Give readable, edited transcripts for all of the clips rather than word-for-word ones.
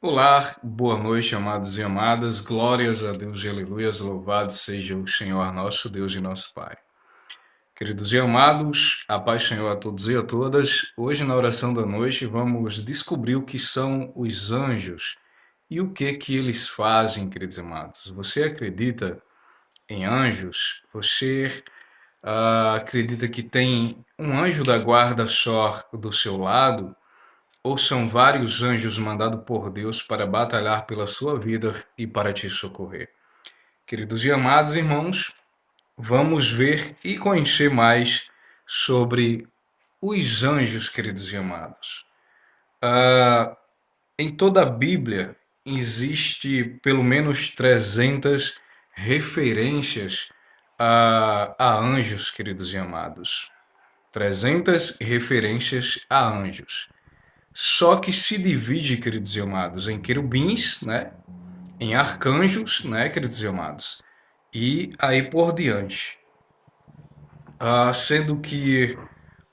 Olá, boa noite, amados e amadas. Glórias a Deus e aleluias. Louvado seja o Senhor nosso Deus e nosso Pai. Queridos e amados, a paz do Senhor a todos e a todas. Hoje, na oração da noite, vamos descobrir o que são os anjos e o que eles fazem, queridos e amados. Você acredita em anjos? Você acredita que tem um anjo da guarda só do seu lado? Ou são vários anjos mandados por Deus para batalhar pela sua vida e para te socorrer? Queridos e amados irmãos, vamos ver e conhecer mais sobre os anjos, queridos e amados. Em toda a Bíblia existe pelo menos 300 referências a anjos, queridos e amados. 300 referências a anjos. Só que se divide, queridos e amados, em querubins, né? Em arcanjos, né, queridos e amados? E aí por diante. Sendo que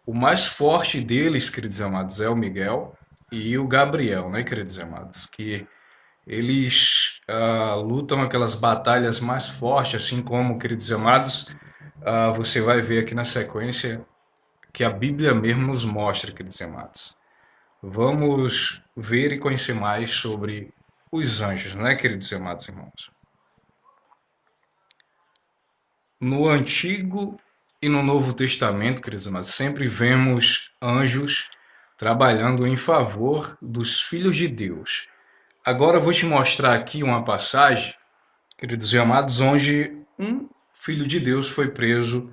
o mais forte deles, queridos e amados, é o Miguel e o Gabriel, né, queridos e amados? Que eles lutam aquelas batalhas mais fortes, assim como, queridos e amados, você vai ver aqui na sequência que a Bíblia mesmo nos mostra, queridos e amados. Vamos ver e conhecer mais sobre os anjos, né, queridos e amados irmãos? No Antigo e no Novo Testamento, queridos e amados, sempre vemos anjos trabalhando em favor dos filhos de Deus. Agora eu vou te mostrar aqui uma passagem, queridos e amados, onde um filho de Deus foi preso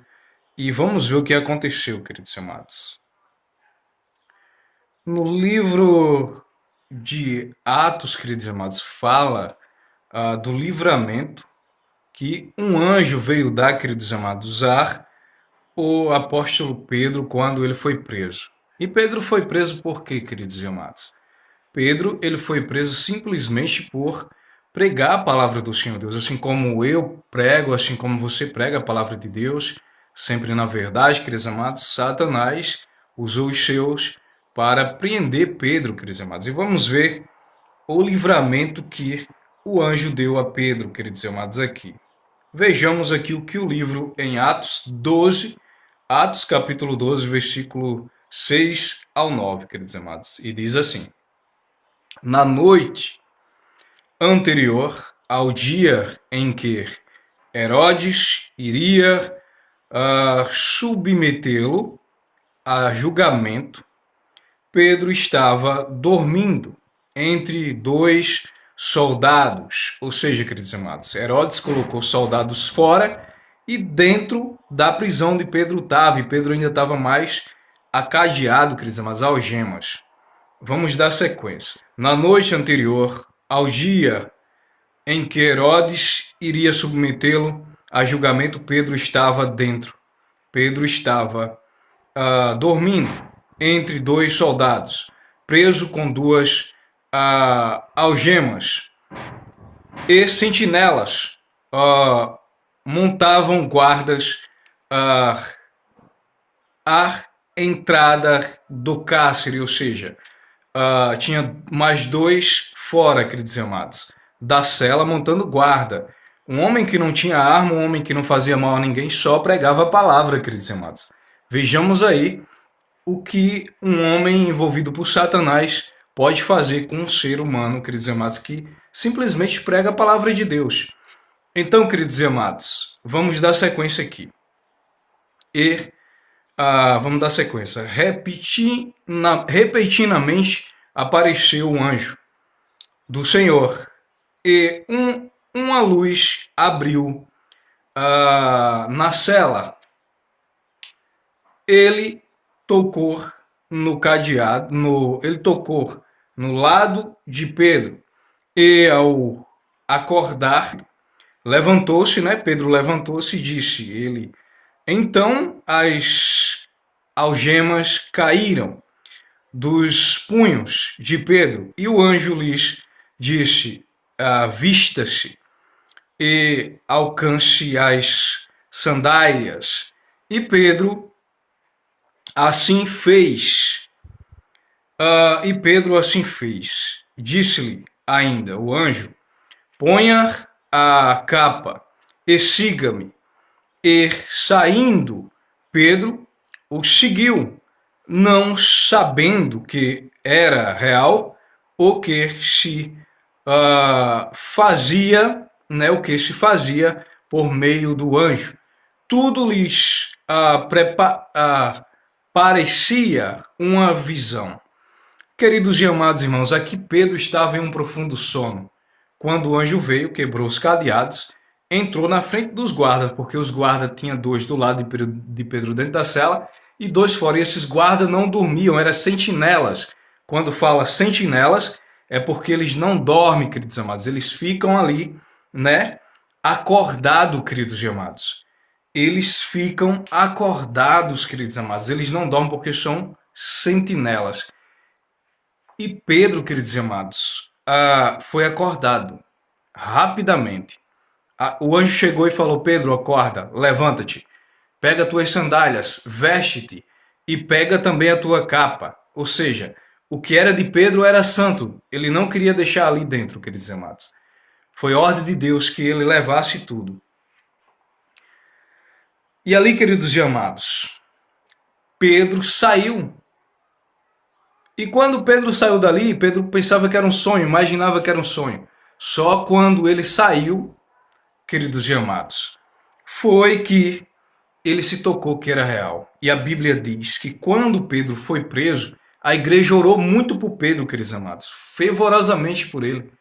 e vamos ver o que aconteceu, queridos e amados. No livro de Atos, queridos e amados, fala do livramento que um anjo veio dar, queridos e amados, a o apóstolo Pedro quando ele foi preso. E Pedro foi preso por quê, queridos e amados? Pedro ele foi preso simplesmente por pregar a palavra do Senhor Deus, assim como eu prego, assim como você prega a palavra de Deus, sempre na verdade, queridos amados. Satanás usou os seus para prender Pedro, queridos amados. E vamos ver o livramento que o anjo deu a Pedro, queridos amados, aqui. Vejamos aqui o que o livro em Atos 12, Atos capítulo 12, versículo 6 ao 9, queridos amados. E diz assim: Na noite anterior ao dia em que Herodes iria submetê-lo a julgamento, Pedro estava dormindo entre dois soldados. Ou seja, queridos amados, Herodes colocou soldados fora e dentro da prisão de Pedro estava. E Pedro ainda estava mais acadeado, queridos amados, algemas. Vamos dar sequência. Na noite anterior ao dia em que Herodes iria submetê-lo a julgamento, Pedro estava dentro. Pedro estava dormindo entre dois soldados, preso com duas algemas. E sentinelas montavam guardas à entrada do cárcere, ou seja, tinha mais dois fora, queridos amados, da cela montando guarda. Um homem que não tinha arma, um homem que não fazia mal a ninguém, só pregava a palavra, queridos amados. Vejamos aí o que um homem envolvido por Satanás pode fazer com um ser humano, queridos amados, que simplesmente prega a palavra de Deus. Então, queridos amados, vamos dar sequência aqui. E vamos dar sequência. Repentinamente apareceu um anjo do Senhor e uma luz abriu na cela. Ele tocou no cadeado, ele tocou no lado de Pedro e ao acordar levantou-se, né? Pedro levantou-se e disse ele. Então as algemas caíram dos punhos de Pedro e o anjo lhes disse: vista-se e alcance as sandálias. E Pedro assim fez. Disse-lhe ainda, o anjo, ponha a capa e siga-me. E saindo, Pedro o seguiu, não sabendo que era real o que se fazia, né, o que se fazia por meio do anjo. Tudo lhes parecia uma visão. Queridos e amados irmãos, aqui Pedro estava em um profundo sono, quando o anjo veio, quebrou os cadeados, entrou na frente dos guardas, porque os guardas tinham dois do lado de Pedro dentro da cela e dois fora. E esses guardas não dormiam, eram sentinelas. Quando fala sentinelas, é porque eles não dormem, queridos e amados, eles ficam ali, né, acordados, queridos e amados. Eles ficam acordados, queridos e amados, eles não dormem porque são sentinelas. E Pedro, queridos e amados, foi acordado rapidamente. O anjo chegou e falou: Pedro, acorda, levanta-te, pega tuas sandálias, veste-te e pega também a tua capa. Ou seja, o que era de Pedro era santo. Ele não queria deixar ali dentro, queridos e amados. Foi ordem de Deus que ele levasse tudo. E ali, queridos e amados, Pedro saiu. E quando Pedro saiu dali, Pedro pensava que era um sonho, imaginava que era um sonho. Só quando ele saiu, queridos e amados, foi que ele se tocou que era real. E a Bíblia diz que quando Pedro foi preso, a igreja orou muito por Pedro, queridos e amados, fervorosamente por ele.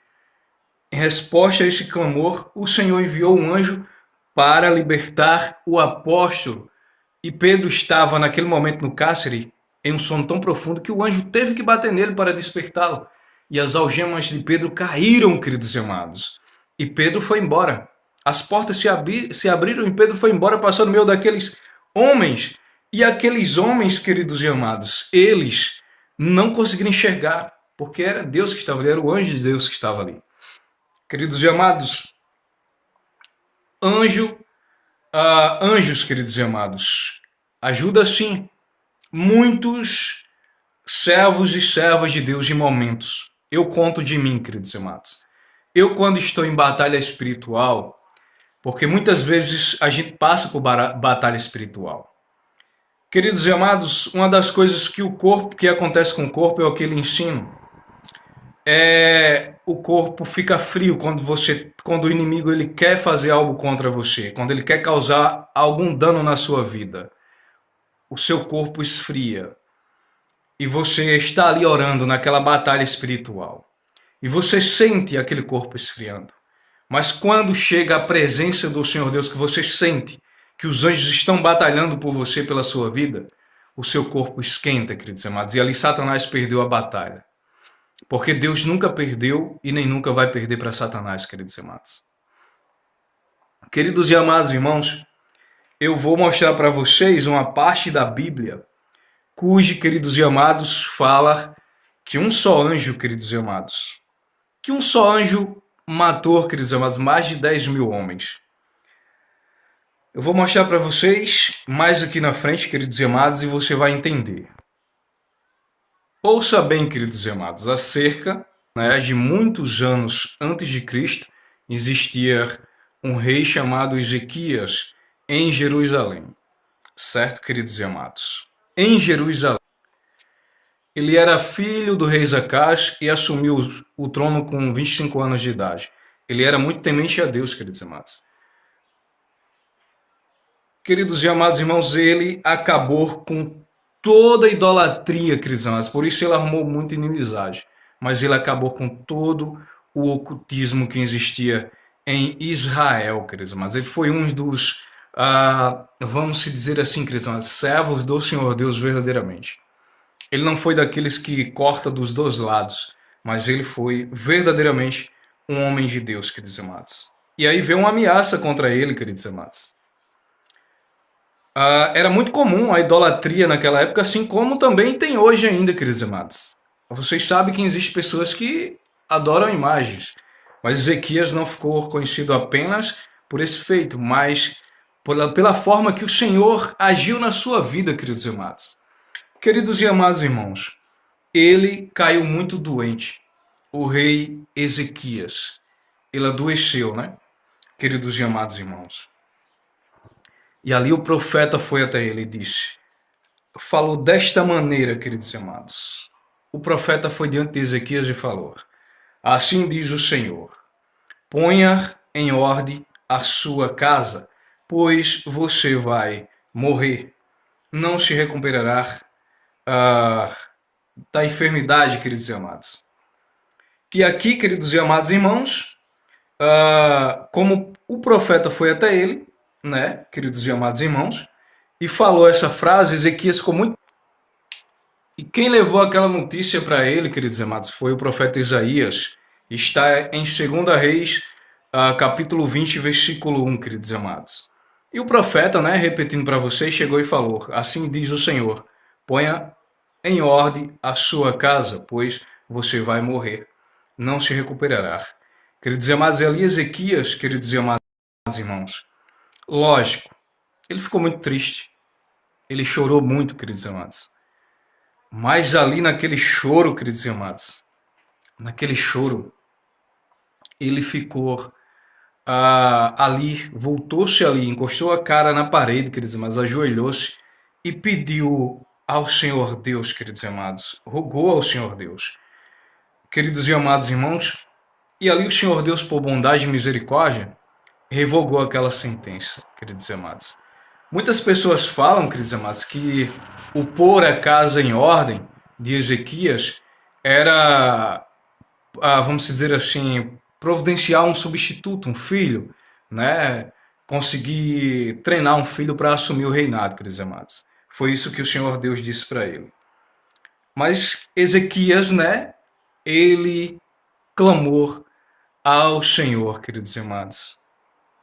Em resposta a esse clamor, o Senhor enviou um anjo para libertar o apóstolo. E Pedro estava naquele momento no cárcere em um sono tão profundo que o anjo teve que bater nele para despertá-lo. E as algemas de Pedro caíram, queridos e amados. E Pedro foi embora. As portas se abriram e Pedro foi embora, passou no meio daqueles homens. E aqueles homens, queridos e amados, eles não conseguiram enxergar, porque era Deus que estava ali, era o anjo de Deus que estava ali. Queridos e amados, anjos, queridos e amados, ajuda sim muitos servos e servas de Deus em momentos. Eu conto de mim, queridos e amados. Eu, quando estou em batalha espiritual, porque muitas vezes a gente passa por batalha espiritual. Queridos e amados, uma das coisas que acontece com o corpo é o que ele ensina. O corpo fica frio quando o inimigo ele quer fazer algo contra você, quando ele quer causar algum dano na sua vida. O seu corpo esfria. E você está ali orando naquela batalha espiritual. E você sente aquele corpo esfriando. Mas quando chega a presença do Senhor Deus, que você sente que os anjos estão batalhando por você, pela sua vida, o seu corpo esquenta, queridos amados. E ali Satanás perdeu a batalha. Porque Deus nunca perdeu e nem nunca vai perder para Satanás, queridos amados. Queridos e amados irmãos, eu vou mostrar para vocês uma parte da Bíblia cujo, queridos e amados, fala que um só anjo, queridos e amados, que um só anjo matou, queridos e amados, mais de 10 mil homens. Eu vou mostrar para vocês mais aqui na frente, queridos e amados, e você vai entender. Ouça bem, queridos e amados, acerca de muitos anos antes de Cristo, existia um rei chamado Ezequias em Jerusalém. Certo, queridos e amados? Em Jerusalém. Ele era filho do rei Zacás e assumiu o trono com 25 anos de idade. Ele era muito temente a Deus, queridos e amados. Queridos e amados irmãos, ele acabou com toda a idolatria, queridos e amados. Por isso ele arrumou muita inimizade. Mas ele acabou com todo o ocultismo que existia em Israel, queridos e amados. Ele foi um dos, vamos dizer assim, queridos e amados, servos do Senhor Deus verdadeiramente. Ele não foi daqueles que corta dos dois lados, mas ele foi verdadeiramente um homem de Deus, queridos e amados. E aí veio uma ameaça contra ele, queridos e amados. Era muito comum a idolatria naquela época, assim como também tem hoje ainda, queridos e amados. Vocês sabem que existem pessoas que adoram imagens, mas Ezequias não ficou conhecido apenas por esse feito, mas pela forma que o Senhor agiu na sua vida, queridos e amados. Queridos e amados irmãos, ele caiu muito doente. o rei Ezequias. Ele adoeceu, né? Queridos e amados irmãos. E ali o profeta foi até ele e disse, falou desta maneira, queridos e amados. O profeta foi diante de Ezequias e falou, assim diz o Senhor, ponha em ordem a sua casa, pois você vai morrer, não se recuperará da enfermidade, queridos e amados. E aqui, queridos e amados irmãos, como o profeta foi até ele, né, queridos e amados irmãos, e falou essa frase, Ezequias ficou muito. E quem levou aquela notícia para ele, queridos e amados, foi o profeta Isaías. Está em 2 Reis, capítulo 20, versículo 1, queridos e amados. E o profeta, né, repetindo para vocês, chegou e falou, assim diz o Senhor, ponha em ordem a sua casa, pois você vai morrer, não se recuperará. Queridos e amados, ali Ezequias, queridos e amados irmãos, lógico, ele ficou muito triste, ele chorou muito, queridos e amados. Mas ali naquele choro, queridos e amados, naquele choro, ele ficou ali, voltou-se ali, encostou a cara na parede, queridos e amados, ajoelhou-se e pediu ao Senhor Deus, queridos e amados, rogou ao Senhor Deus. Queridos e amados irmãos, e ali o Senhor Deus, por bondade e misericórdia, revogou aquela sentença, queridos e amados. Muitas pessoas falam, queridos e amados, que o pôr a casa em ordem de Ezequias era, vamos dizer assim, providenciar um substituto, um filho, né? Conseguir treinar um filho para assumir o reinado, queridos e amados. Foi isso que o Senhor Deus disse para ele. Mas Ezequias, né? Ele clamou ao Senhor, queridos e amados.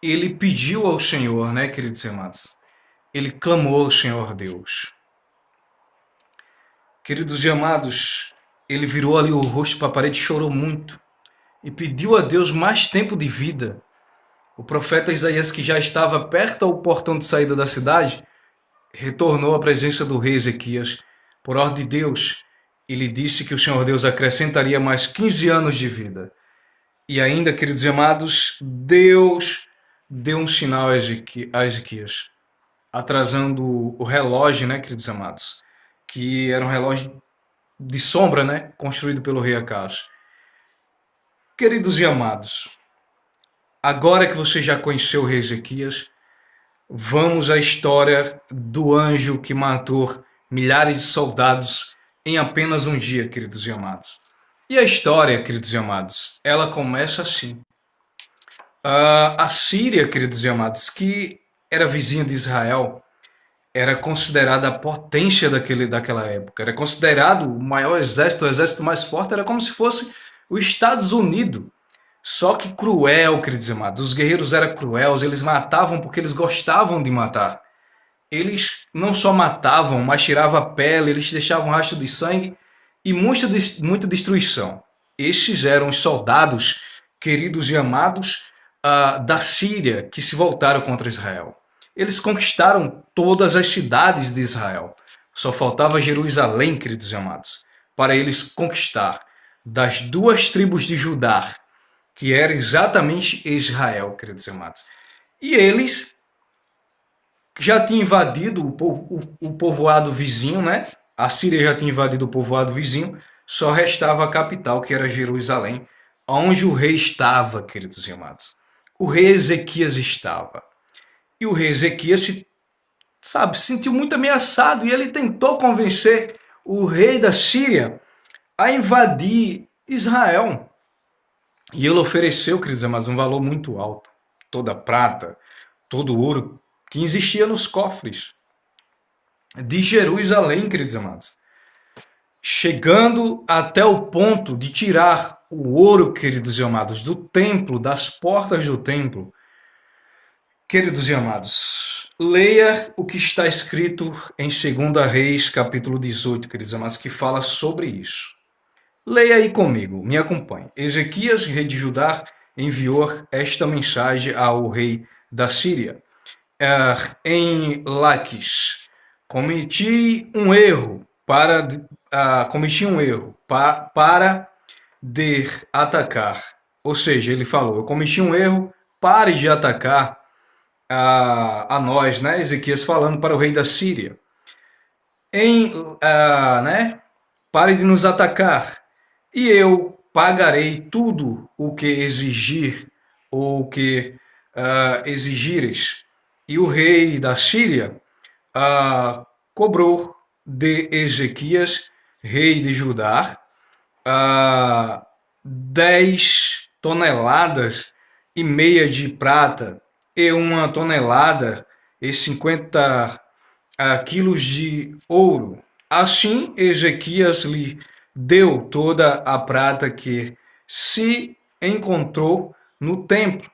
Ele pediu ao Senhor, né, queridos e amados? Ele clamou ao Senhor Deus. Queridos e amados, ele virou ali o rosto para a parede, chorou muito e pediu a Deus mais tempo de vida. O profeta Isaías, que já estava perto ao portão de saída da cidade, retornou à presença do rei Ezequias. Por ordem de Deus, ele disse que o Senhor Deus acrescentaria mais 15 anos de vida. E ainda, queridos e amados, Deus deu um sinal a Ezequias, atrasando o relógio, né, queridos amados? Que era um relógio de sombra, né, construído pelo rei Acaz. Queridos e amados, agora que você já conheceu o rei Ezequias, vamos à história do anjo que matou milhares de soldados em apenas um dia, queridos e amados. E a história, queridos e amados, ela começa assim. A Síria, queridos e amados, que era vizinha de Israel, era considerada a potência daquela época. Era considerado o maior exército, o exército mais forte, era como se fosse os Estados Unidos. Só que cruel, queridos e amados. Os guerreiros eram cruéis, eles matavam porque eles gostavam de matar. Eles não só matavam, mas tiravam a pele, eles deixavam rastro de sangue e muita destruição. Estes eram os soldados, queridos e amados, da Síria, que se voltaram contra Israel. Eles conquistaram todas as cidades de Israel. Só faltava Jerusalém, queridos e amados, para eles conquistar das duas tribos de Judá, que era exatamente Israel, queridos e amados. E eles já tinham invadido o povoado vizinho, né? A Síria já tinha invadido o povoado vizinho, só restava a capital, que era Jerusalém, onde o rei estava, queridos e amados. O rei Ezequias estava. E o rei Ezequias se sentiu muito ameaçado e ele tentou convencer o rei da Síria a invadir Israel. E ele ofereceu, queridos amados, um valor muito alto. Toda a prata, todo o ouro que existia nos cofres de Jerusalém, queridos amados. Chegando até o ponto de tirar o ouro, queridos e amados, do templo, das portas do templo. Queridos e amados, leia o que está escrito em 2 Reis, capítulo 18, queridos amados, que fala sobre isso. Leia aí comigo, me acompanhe. Ezequias, rei de Judá, enviou esta mensagem ao rei da Síria. Em Laquis, cometi um erro para de atacar. Ou seja, ele falou: eu cometi um erro, pare de atacar a nós, né? Ezequias falando para o rei da Síria. Né? Pare de nos atacar, e eu pagarei tudo o que exigir ou o que exigires. E o rei da Síria cobrou de Ezequias, rei de Judá, 10,5 toneladas de prata e 1 tonelada e 50 quilos de ouro. Assim, Ezequias lhe deu toda a prata que se encontrou no templo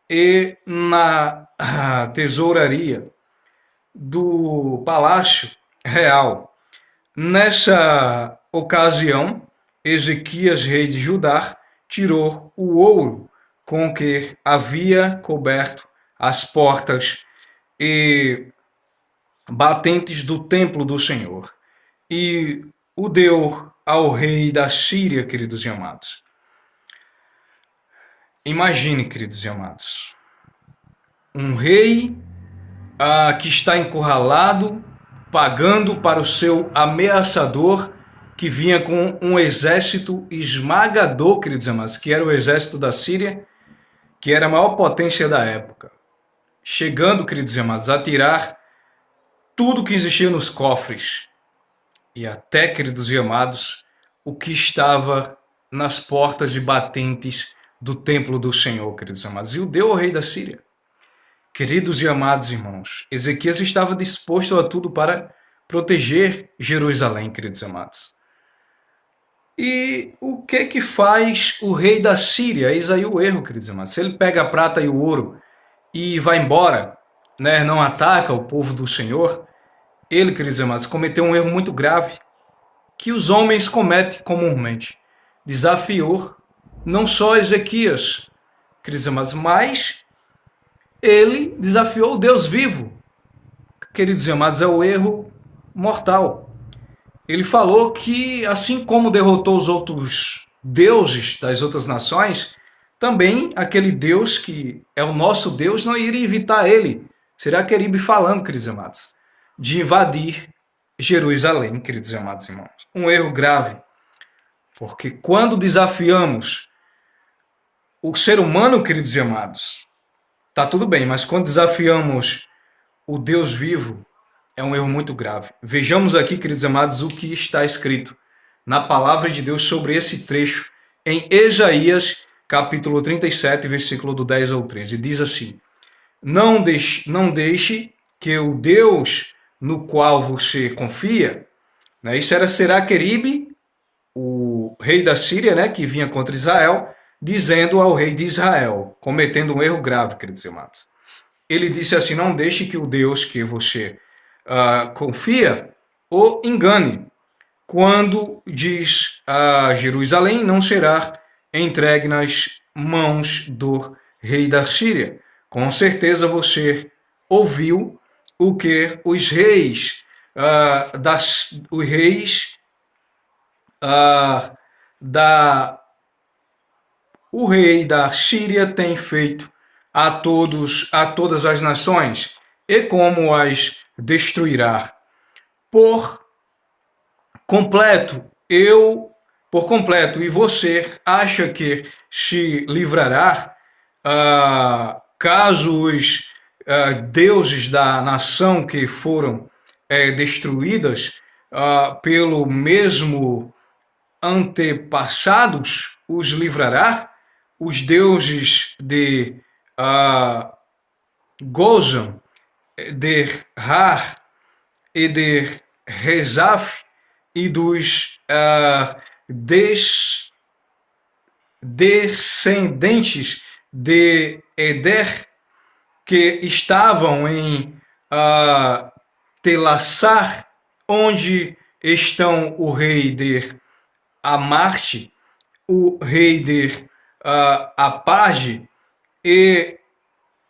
e na tesouraria do palácio real. Nessa ocasião, Ezequias, rei de Judá, tirou o ouro com que havia coberto as portas e batentes do templo do Senhor, e o deu ao rei da Síria, queridos e amados. Imagine, queridos e amados, um rei que está encurralado, pagando para o seu ameaçador, que vinha com um exército esmagador, queridos e amados, que era o exército da Síria, que era a maior potência da época, chegando, queridos e amados, a tirar tudo que existia nos cofres, e até, queridos e amados, o que estava nas portas e batentes do templo do Senhor, queridos e amados, e o deu ao rei da Síria. Queridos e amados irmãos, Ezequias estava disposto a tudo para proteger Jerusalém, queridos e amados. E o que faz o rei da Síria? Eis aí o erro, queridos e amados. Se ele pega a prata e o ouro e vai embora, né, não ataca o povo do Senhor, ele, queridos e amados, cometeu um erro muito grave que os homens cometem comumente. Desafiou não só Ezequias, queridos e amados, mas ele desafiou o Deus vivo. Queridos e amados, é o erro mortal. Ele falou que, assim como derrotou os outros deuses das outras nações, também aquele Deus que é o nosso Deus não iria evitar ele. Será Queribe falando, queridos e amados, de invadir Jerusalém, queridos e amados irmãos. Um erro grave, porque quando desafiamos o ser humano, queridos e amados, tá tudo bem, mas quando desafiamos o Deus vivo, é um erro muito grave. Vejamos aqui, queridos amados, o que está escrito na palavra de Deus sobre esse trecho em Isaías, capítulo 37, versículo do 10 ao 13. Diz assim: não deixe que o Deus no qual você confia, né, isso era Senaqueribe, o rei da Síria, né, que vinha contra Israel, dizendo ao rei de Israel, cometendo um erro grave, queridos amados. Ele disse assim: não deixe que o Deus que você confia o engane, quando diz a Jerusalém não será entregue nas mãos do rei da Síria. Com certeza você ouviu o que os reis o rei da Síria tem feito a todas as nações, e como as destruirá por completo. E você acha que se livrará caso os deuses da nação que foram destruídas pelo mesmo antepassados os livrará? Os deuses de Gozan, de Har e de Rezaf e dos descendentes de Eder, que estavam em Telassar, onde estão o rei de Amarte, o rei de Apage e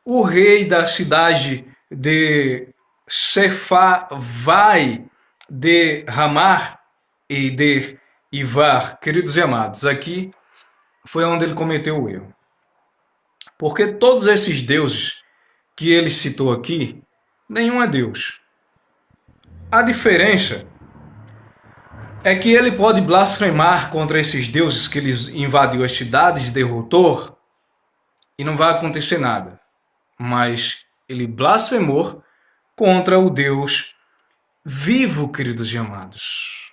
o rei da cidade de Sefavai, de Ramar e de Ivar. Queridos e amados, aqui foi onde ele cometeu o erro. Porque todos esses deuses que ele citou aqui, nenhum é Deus. A diferença é que ele pode blasfemar contra esses deuses que ele invadiu as cidades, derrotou, e não vai acontecer nada. Mas ele blasfemou contra o Deus vivo, queridos e amados.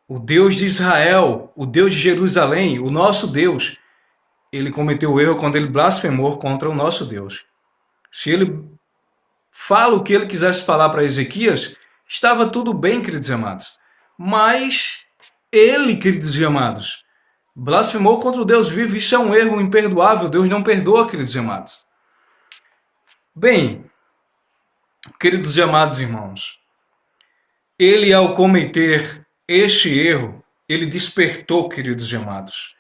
O Deus de Israel, o Deus de Jerusalém, o nosso Deus, ele cometeu o erro quando ele blasfemou contra o nosso Deus. Se ele fala o que ele quisesse falar para Ezequias, estava tudo bem, queridos e amados. Mas ele, queridos e amados, blasfemou contra o Deus vivo. Isso é um erro imperdoável. Deus não perdoa, queridos e amados. Bem, queridos e amados irmãos, ele, ao cometer este erro, ele despertou, queridos e amados,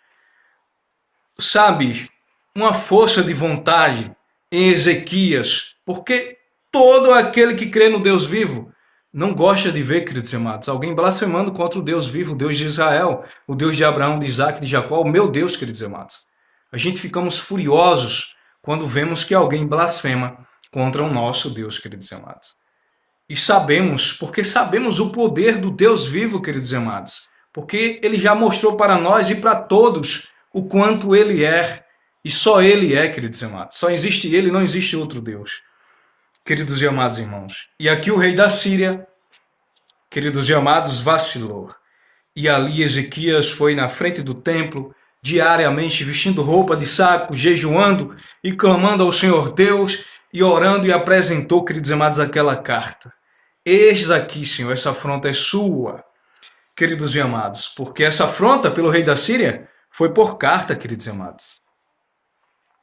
sabe, uma força de vontade em Ezequias, porque todo aquele que crê no Deus vivo não gosta de ver, queridos e amados, alguém blasfemando contra o Deus vivo, o Deus de Israel, o Deus de Abraão, de Isaac, de Jacó, o meu Deus, queridos e amados. A gente ficamos furiosos quando vemos que alguém blasfema contra o nosso Deus, queridos e amados. E sabemos, porque sabemos o poder do Deus vivo, queridos e amados, porque ele já mostrou para nós e para todos o quanto ele é, e só ele é, queridos e amados. Só existe ele, não existe outro Deus. Queridos e amados irmãos. E aqui o rei da Síria, queridos e amados, vacilou. E ali Ezequias foi na frente do templo, diariamente vestindo roupa de saco, jejuando e clamando ao Senhor Deus, e orando, e apresentou, queridos e amados, aquela carta. Eis aqui, Senhor, essa afronta é sua, queridos e amados, porque essa afronta pelo rei da Síria foi por carta, queridos e amados.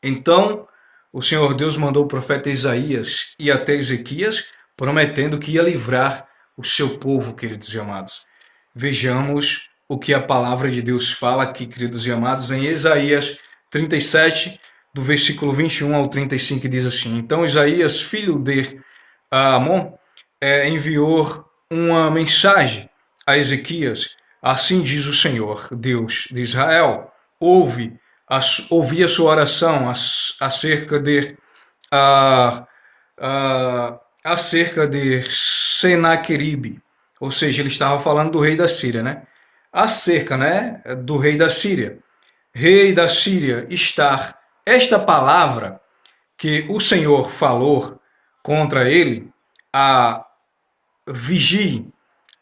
Então, o Senhor Deus mandou o profeta Isaías ir até Ezequias, prometendo que ia livrar o seu povo, queridos e amados. Vejamos o que a palavra de Deus fala aqui, queridos e amados, em Isaías 37, do versículo 21 ao 35, que diz assim: Então Isaías, filho de Amon, enviou uma mensagem a Ezequias. Assim diz o Senhor, Deus de Israel: ouvi a sua oração acerca de Senaqueribe. Ou seja, ele estava falando do rei da Síria, né? Acerca, né, do rei da Síria. Rei da Síria, está esta palavra que o Senhor falou contra ele, a vigie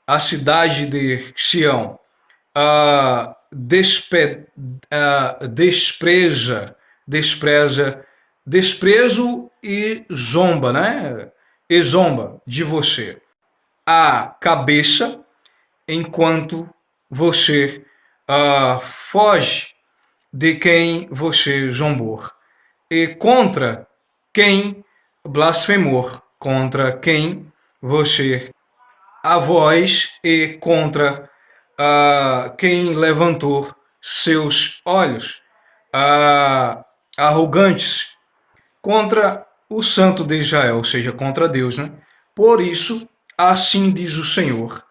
a cidade de Sião, desprezo e zomba, né? E zomba de você a cabeça, enquanto você foge de quem você zombou, e contra quem blasfemou, contra quem você a voz, e contra quem levantou seus olhos arrogantes contra o Santo de Israel, ou seja, contra Deus, né? Por isso, assim diz o Senhor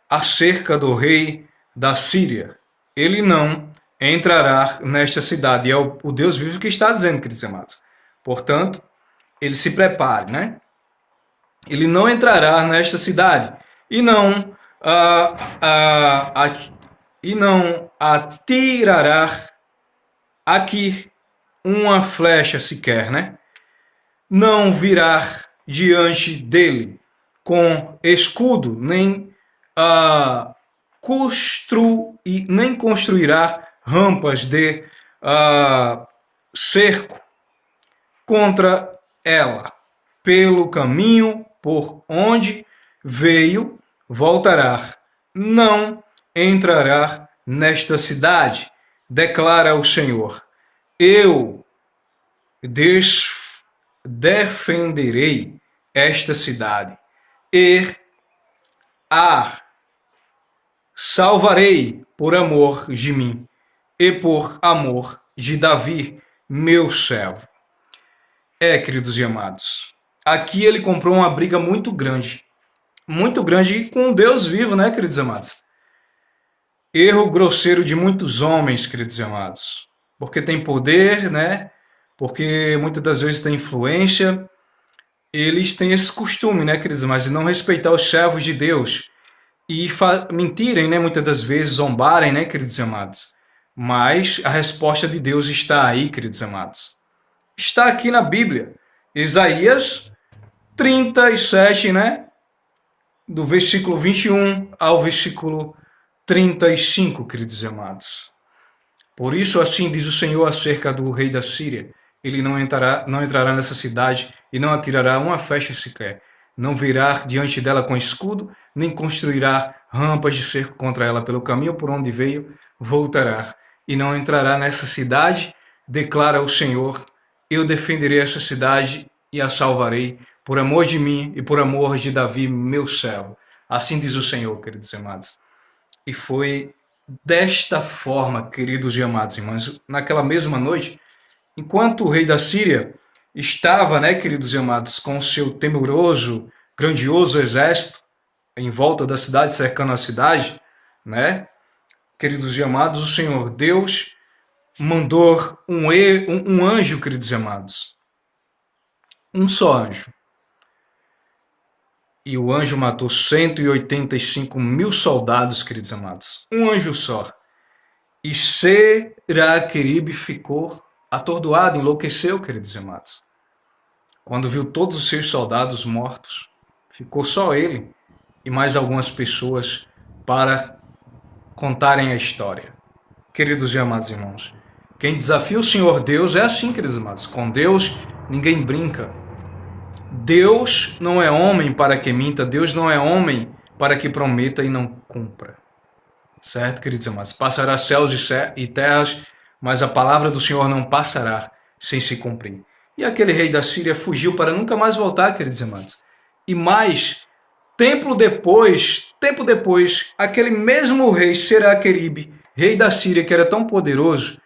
acerca do rei da Síria: ele não entrará nesta cidade. E é o Deus vivo que está dizendo, queridos amados. Portanto, ele se prepare, né? Ele não entrará nesta cidade e não atirará aqui uma flecha sequer, né? Não virá diante dele com escudo, nem construirá rampas de cerco contra ela. Pelo caminho por onde veio, voltará. Não entrará nesta cidade, declara o Senhor. Eu defenderei esta cidade e a salvarei por amor de mim e por amor de Davi, meu servo. Queridos e amados, aqui ele comprou uma briga muito grande com o Deus vivo, né, queridos amados? Erro grosseiro de muitos homens, queridos e amados. Porque tem poder, né? Porque muitas das vezes tem influência. Eles têm esse costume, né, queridos e amados, de não respeitar os servos de Deus. E mentirem, né, muitas das vezes, zombarem, né, queridos e amados. Mas a resposta de Deus está aí, queridos e amados. Está aqui na Bíblia. Isaías 37, né? Do versículo 21 ao versículo 35, queridos e amados. Por isso, assim diz o Senhor acerca do rei da Síria: ele não entrará nessa cidade e não atirará uma flecha sequer. Não virá diante dela com escudo, nem construirá rampas de cerco contra ela. Pelo caminho por onde veio, voltará. E não entrará nessa cidade, declara o Senhor. Eu defenderei essa cidade e a salvarei, por amor de mim e por amor de Davi, meu servo. Assim diz o Senhor, queridos amados. E foi desta forma, queridos e amados irmãos, naquela mesma noite, enquanto o rei da Síria estava, né, queridos e amados, com o seu temeroso, grandioso exército em volta da cidade, cercando a cidade, né, queridos e amados, o Senhor Deus mandou um anjo, queridos e amados, um só anjo. E o anjo matou 185 mil soldados, queridos amados. Um anjo só. E Seraqueribe ficou atordoado, enlouqueceu, queridos amados. Quando viu todos os seus soldados mortos, ficou só ele e mais algumas pessoas para contarem a história. Queridos e amados irmãos, quem desafia o Senhor Deus é assim, queridos amados. Com Deus ninguém brinca. Deus não é homem para que minta, Deus não é homem para que prometa e não cumpra. Certo, queridos amados? Passará céus e terras, mas a palavra do Senhor não passará sem se cumprir. E aquele rei da Síria fugiu para nunca mais voltar, queridos amados. E mais, tempo depois, aquele mesmo rei Seraqueribe, rei da Síria, que era tão poderoso,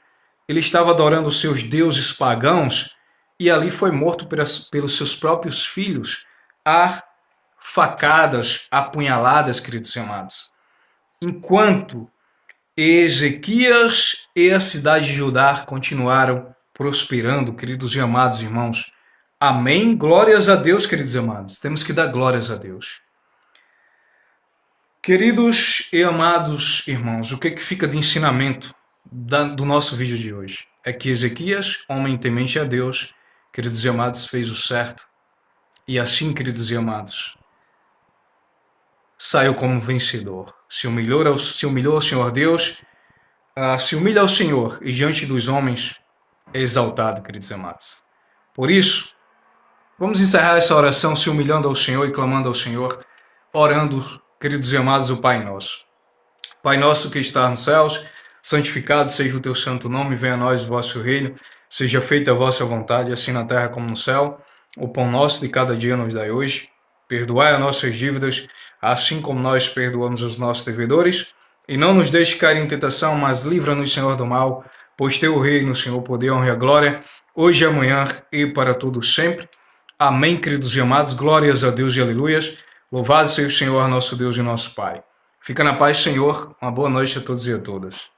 ele estava adorando os seus deuses pagãos, e ali foi morto pelos seus próprios filhos, a facadas, apunhaladas, queridos e amados. Enquanto Ezequias e a cidade de Judá continuaram prosperando, queridos e amados irmãos. Amém? Glórias a Deus, queridos e amados. Temos que dar glórias a Deus. Queridos e amados irmãos, o que fica de ensinamento do nosso vídeo de hoje? É que Ezequias, homem temente a Deus, queridos e amados, fez o certo. E assim, queridos e amados, saiu como vencedor. Se humilhou ao Senhor Deus, se humilha ao Senhor e diante dos homens é exaltado, queridos e amados. Por isso, vamos encerrar essa oração se humilhando ao Senhor e clamando ao Senhor, orando, queridos e amados, o Pai Nosso. Pai nosso que está nos céus, santificado seja o teu santo nome, venha a nós o vosso reino, seja feita a vossa vontade, assim na terra como no céu. O pão nosso de cada dia nos dai hoje. Perdoai as nossas dívidas, assim como nós perdoamos os nossos devedores. E não nos deixe cair em tentação, mas livra-nos, Senhor, do mal, pois teu reino, Senhor, o poder, a honra e a glória, hoje e amanhã e para todos sempre. Amém, queridos e amados. Glórias a Deus e aleluias. Louvado seja o Senhor, nosso Deus e nosso Pai. Fica na paz, Senhor. Uma boa noite a todos e a todas.